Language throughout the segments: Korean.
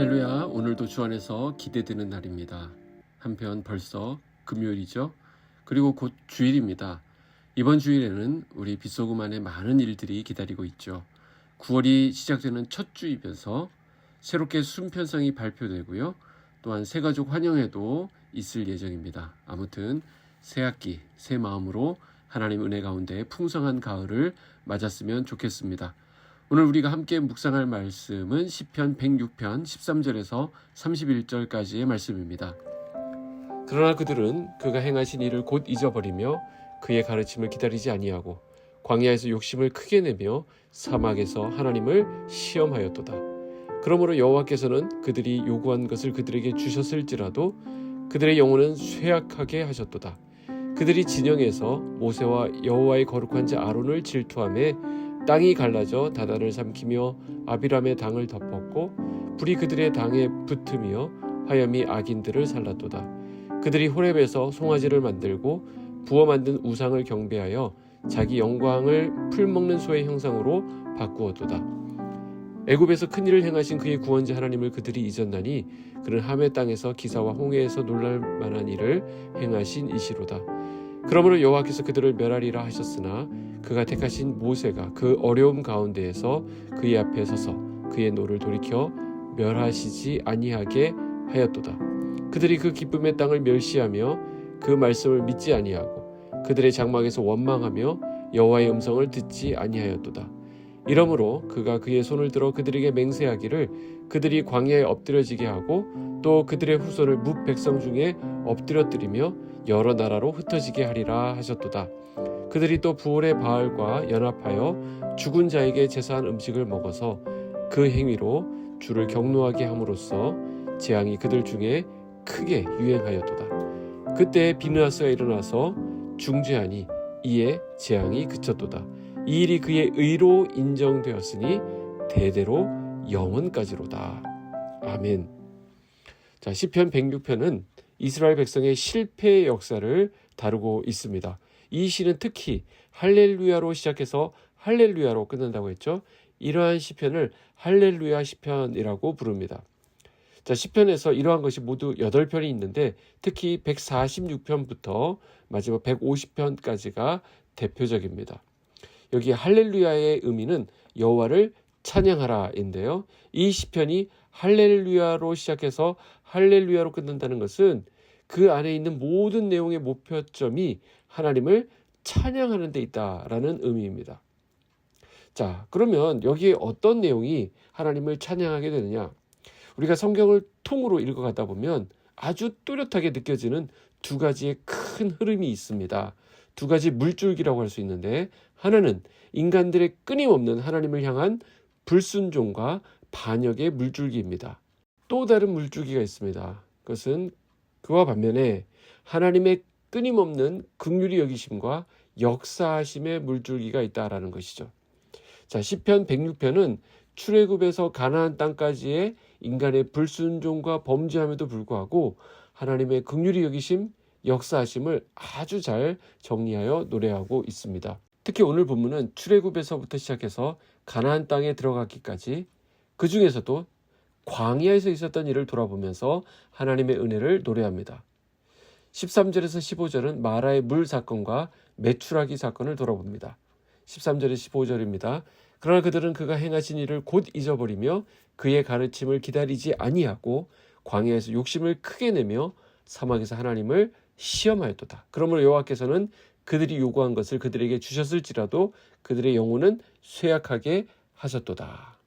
할렐루야. 오늘도 주 안에서 기대되는 날입니다. 한편 벌써 금요일이죠. 그리고 곧 주일입니다. 이번 주일에는 우리 빗소금 안에 많은 일들이 기다리고 있죠. 9월이 시작되는 첫 주이면서 새롭게 순편성이 발표되고요. 또한 새가족 환영회도 있을 예정입니다. 아무튼 새학기, 새 마음으로 하나님 은혜 가운데 풍성한 가을을 맞았으면 좋겠습니다. 오늘 우리가 함께 묵상할 말씀은 시편 106편 13절에서 31절까지의 말씀입니다. 그러나 그들은 그가 행하신 일을 곧 잊어버리며 그의 가르침을 기다리지 아니하고 광야에서 욕심을 크게 내며 사막에서 하나님을 시험하였도다. 그러므로 여호와께서는 그들이 요구한 것을 그들에게 주셨을지라도 그들의 영혼은 쇠약하게 하셨도다. 그들이 진영에서 모세와 여호와의 거룩한 자 아론을 질투하며 땅이 갈라져 다단을 삼키며 아비람의 당을 덮었고 불이 그들의 당에 붙으며 화염이 악인들을 살랐도다. 그들이 호렙에서 송아지를 만들고 부어 만든 우상을 경배하여 자기 영광을 풀먹는 소의 형상으로 바꾸었도다. 애굽에서 큰 일을 행하신 그의 구원자 하나님을 그들이 잊었나니 그는 함의 땅에서 기사와 홍해에서 놀랄 만한 일을 행하신 이시로다. 그러므로 여호와께서 그들을 멸하리라 하셨으나 그가 택하신 모세가 그 어려움 가운데에서 그의 앞에 서서 그의 노를 돌이켜 멸하시지 아니하게 하였도다. 그들이 그 기쁨의 땅을 멸시하며 그 말씀을 믿지 아니하고 그들의 장막에서 원망하며 여호와의 음성을 듣지 아니하였도다. 이러므로 그가 그의 손을 들어 그들에게 맹세하기를 그들이 광야에 엎드려지게 하고 또 그들의 후손을 뭇 백성 중에 엎드려뜨리며 여러 나라로 흩어지게 하리라 하셨도다. 그들이 또 부올의 바알과 연합하여 죽은 자에게 제사한 음식을 먹어서 그 행위로 주를 경노하게 함으로써 재앙이 그들 중에 크게 유행하였도다. 그때 비느하스가 일어나서 중재하니 이에 재앙이 그쳤도다. 이 일이 그의 의로 인정되었으니 대대로 영원까지로다. 아멘. 자, 시편 106편은 이스라엘 백성의 실패의 역사를 다루고 있습니다. 이 시는 특히 할렐루야로 시작해서 할렐루야로 끝난다고 했죠. 이러한 시편을 할렐루야 시편이라고 부릅니다. 자, 시편에서 이러한 것이 모두 8편이 있는데 특히 146편부터 마지막 150편까지가 대표적입니다. 여기 할렐루야의 의미는 여호와를 찬양하라인데요. 이 시편이 할렐루야로 시작해서 할렐루야로 끝난다는 것은 그 안에 있는 모든 내용의 목표점이 하나님을 찬양하는 데 있다라는 의미입니다. 자, 그러면 여기에 어떤 내용이 하나님을 찬양하게 되느냐? 우리가 성경을 통으로 읽어가다 보면 아주 뚜렷하게 느껴지는 두 가지의 큰 흐름이 있습니다. 두 가지 물줄기라고 할 수 있는데 하나는 인간들의 끊임없는 하나님을 향한 불순종과 반역의 물줄기입니다. 또 다른 물줄기가 있습니다. 그것은 그와 반면에 하나님의 끊임없는 긍휼히 여기심과 역사하심의 물줄기가 있다라는 것이죠. 자, 시편 106편은 출애굽에서 가나안 땅까지의 인간의 불순종과 범죄함에도 불구하고 하나님의 긍휼히 여기심, 역사하심을 아주 잘 정리하여 노래하고 있습니다. 특히 오늘 본문은 출애굽에서부터 시작해서 가나안 땅에 들어가기까지 그 중에서도 광야에서 있었던 일을 돌아보면서 하나님의 은혜를 노래합니다. 13절에서 15절은 마라의 물 사건과 메추라기 사건을 돌아봅니다. 13절에서 15절입니다. 그러나 그들은 그가 행하신 일을 곧 잊어버리며 그의 가르침을 기다리지 아니하고 광야에서 욕심을 크게 내며 사막에서 하나님을 시험하였도다. 그러므로 여호와께서는 그들이 요구한 것을 그들에게 주셨을지라도 그들의 영혼은 쇠약하게 하셨도다.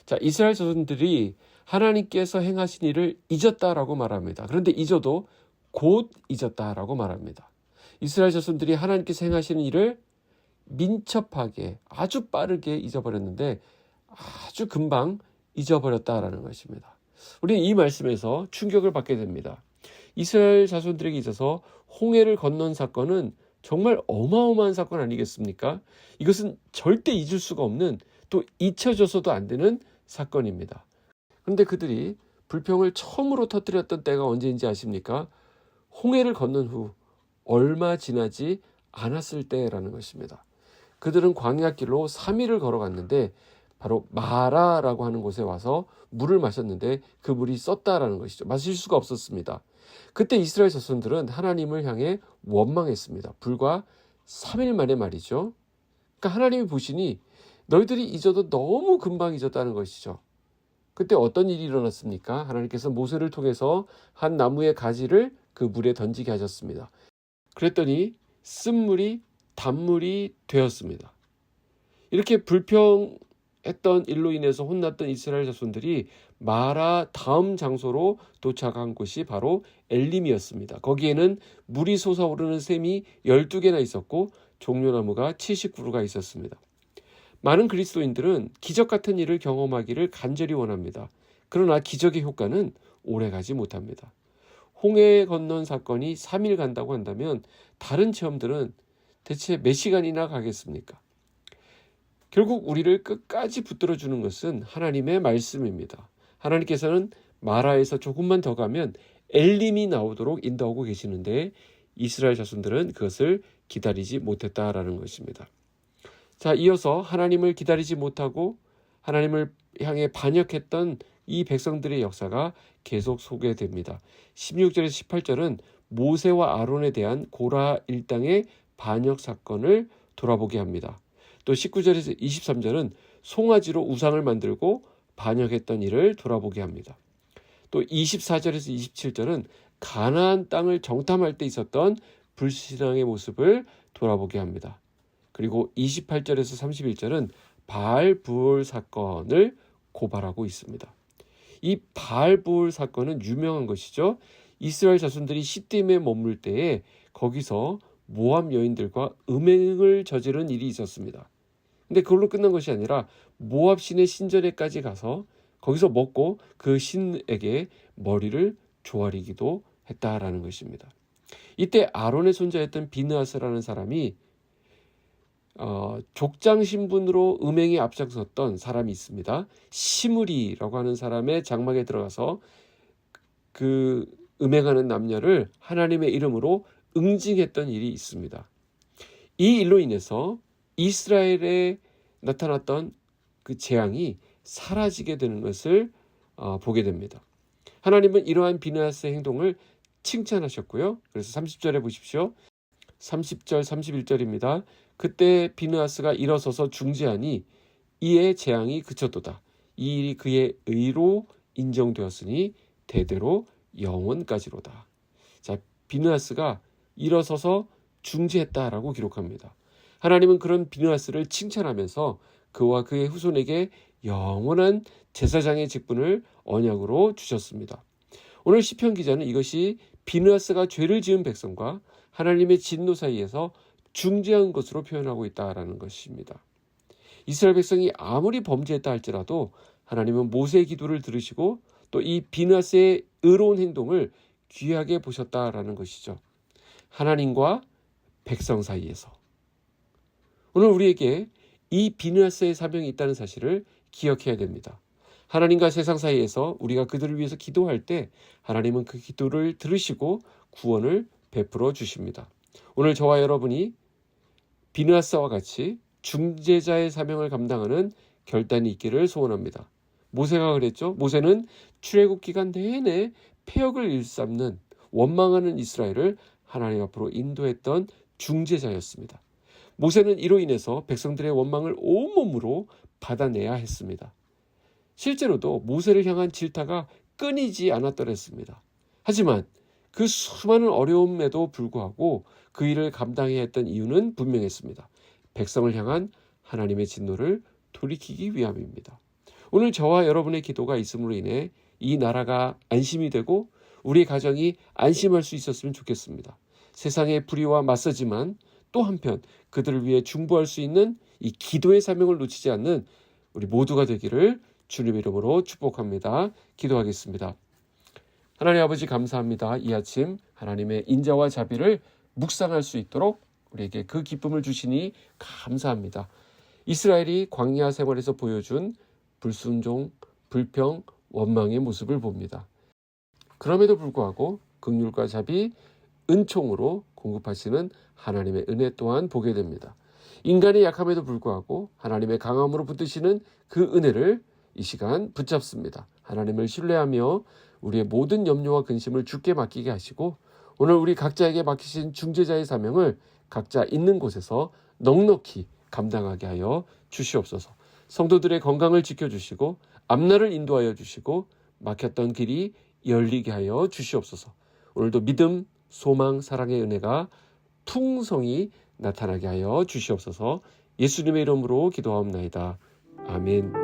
자, 이스라엘 자손들이 하나님께서 행하신 일을 잊었다라고 말합니다. 그런데 잊어도 곧 잊었다라고 말합니다. 이스라엘 자손들이 하나님께서 행하시는 일을 민첩하게 아주 빠르게 잊어버렸는데 아주 금방 잊어버렸다라는 것입니다. 우리는 이 말씀에서 충격을 받게 됩니다. 이스라엘 자손들에게 있어서 홍해를 건넌 사건은 정말 어마어마한 사건 아니겠습니까? 이것은 절대 잊을 수가 없는 또 잊혀져서도 안 되는 사건입니다. 그런데 그들이 불평을 처음으로 터뜨렸던 때가 언제인지 아십니까? 홍해를 건넌 후 얼마 지나지 않았을 때라는 것입니다. 그들은 광야길로 3일을 걸어갔는데 바로 마라라고 하는 곳에 와서 물을 마셨는데 그 물이 썼다라는 것이죠. 마실 수가 없었습니다. 그때 이스라엘 자손들은 하나님을 향해 원망했습니다. 불과 3일 만에 말이죠. 그러니까 하나님이 보시니 너희들이 잊어도 너무 금방 잊었다는 것이죠. 그때 어떤 일이 일어났습니까? 하나님께서 모세를 통해서 한 나무의 가지를 그 물에 던지게 하셨습니다. 그랬더니 쓴물이 단물이 되었습니다. 이렇게 불평했던 일로 인해서 혼났던 이스라엘 자손들이 마라 다음 장소로 도착한 곳이 바로 엘림이었습니다. 거기에는 물이 솟아오르는 샘이 12개나 있었고 종려나무가 79그루가 있었습니다. 많은 그리스도인들은 기적 같은 일을 경험하기를 간절히 원합니다. 그러나 기적의 효과는 오래가지 못합니다. 홍해 건넌 사건이 3일 간다고 한다면 다른 체험들은 대체 몇 시간이나 가겠습니까? 결국 우리를 끝까지 붙들어 주는 것은 하나님의 말씀입니다. 하나님께서는 마라에서 조금만 더 가면 엘림이 나오도록 인도하고 계시는데 이스라엘 자손들은 그것을 기다리지 못했다라는 것입니다. 자, 이어서 하나님을 기다리지 못하고 하나님을 향해 반역했던 이 백성들의 역사가 계속 소개됩니다. 16절에서 18절은 모세와 아론에 대한 고라 일당의 반역 사건을 돌아보게 합니다. 또 19절에서 23절은 송아지로 우상을 만들고 반역했던 일을 돌아보게 합니다. 또 24절에서 27절은 가나안 땅을 정탐할 때 있었던 불신앙의 모습을 돌아보게 합니다. 그리고 28절에서 31절은 바알부올 사건을 고발하고 있습니다. 이 바알부올 사건은 유명한 것이죠. 이스라엘 자손들이 시딤에 머물 때에 거기서 모압 여인들과 음행을 저지른 일이 있었습니다. 근데 그걸로 끝난 것이 아니라 모압 신의 신전에까지 가서 거기서 먹고 그 신에게 머리를 조아리기도 했다라는 것입니다. 이때 아론의 손자였던 비느하스라는 사람이 족장 신분으로 음행에 앞장섰던 사람이 있습니다. 시므리라고 하는 사람의 장막에 들어가서 그 음행하는 남녀를 하나님의 이름으로 응징했던 일이 있습니다. 이 일로 인해서 이스라엘에 나타났던 그 재앙이 사라지게 되는 것을 보게 됩니다. 하나님은 이러한 비느하스의 행동을 칭찬하셨고요. 그래서 30절에 보십시오. 30절 31절입니다. 그때 비느하스가 일어서서 중재하니 이에 재앙이 그쳤도다. 이 일이 그의 의로 인정되었으니 대대로 영원까지로다. 자, 비느하스가 일어서서 중재했다라고 기록합니다. 하나님은 그런 비느하스를 칭찬하면서 그와 그의 후손에게 영원한 제사장의 직분을 언약으로 주셨습니다. 오늘 시편 기자는 이것이 비느하스가 죄를 지은 백성과 하나님의 진노 사이에서 중재한 것으로 표현하고 있다라는 것입니다. 이스라엘 백성이 아무리 범죄했다 할지라도 하나님은 모세의 기도를 들으시고 또 이 비느하스의 의로운 행동을 귀하게 보셨다라는 것이죠. 하나님과 백성 사이에서. 오늘 우리에게 이 비느하스의 사명이 있다는 사실을 기억해야 됩니다. 하나님과 세상 사이에서 우리가 그들을 위해서 기도할 때 하나님은 그 기도를 들으시고 구원을 베풀어 주십니다. 오늘 저와 여러분이 비느하스와 같이 중재자의 사명을 감당하는 결단이 있기를 소원합니다. 모세가 그랬죠. 모세는 출애굽 기간 내내 패역을 일삼는 원망하는 이스라엘을 하나님 앞으로 인도했던 중재자였습니다. 모세는 이로 인해서 백성들의 원망을 온몸으로 받아내야 했습니다. 실제로도 모세를 향한 질타가 끊이지 않았더랬습니다. 하지만 그 수많은 어려움에도 불구하고 그 일을 감당해야 했던 이유는 분명했습니다. 백성을 향한 하나님의 진노를 돌이키기 위함입니다. 오늘 저와 여러분의 기도가 있음으로 인해 이 나라가 안심이 되고 우리 가정이 안심할 수 있었으면 좋겠습니다. 세상의 불의와 맞서지만 또 한편 그들을 위해 중보할 수 있는 이 기도의 사명을 놓치지 않는 우리 모두가 되기를 주님의 이름으로 축복합니다. 기도하겠습니다. 하나님 아버지 감사합니다. 이 아침 하나님의 인자와 자비를 묵상할 수 있도록 우리에게 그 기쁨을 주시니 감사합니다. 이스라엘이 광야 생활에서 보여준 불순종, 불평, 원망의 모습을 봅니다. 그럼에도 불구하고 긍휼과 자비, 은총으로 공급하시는 하나님의 은혜 또한 보게 됩니다. 인간의 약함에도 불구하고 하나님의 강함으로 붙드시는 그 은혜를 이 시간 붙잡습니다. 하나님을 신뢰하며 우리의 모든 염려와 근심을 주께 맡기게 하시고 오늘 우리 각자에게 맡기신 중재자의 사명을 각자 있는 곳에서 넉넉히 감당하게 하여 주시옵소서. 성도들의 건강을 지켜주시고 앞날을 인도하여 주시고 막혔던 길이 열리게 하여 주시옵소서. 오늘도 믿음, 소망, 사랑의 은혜가 풍성히 나타나게 하여 주시옵소서. 예수님의 이름으로 기도하옵나이다. 아멘.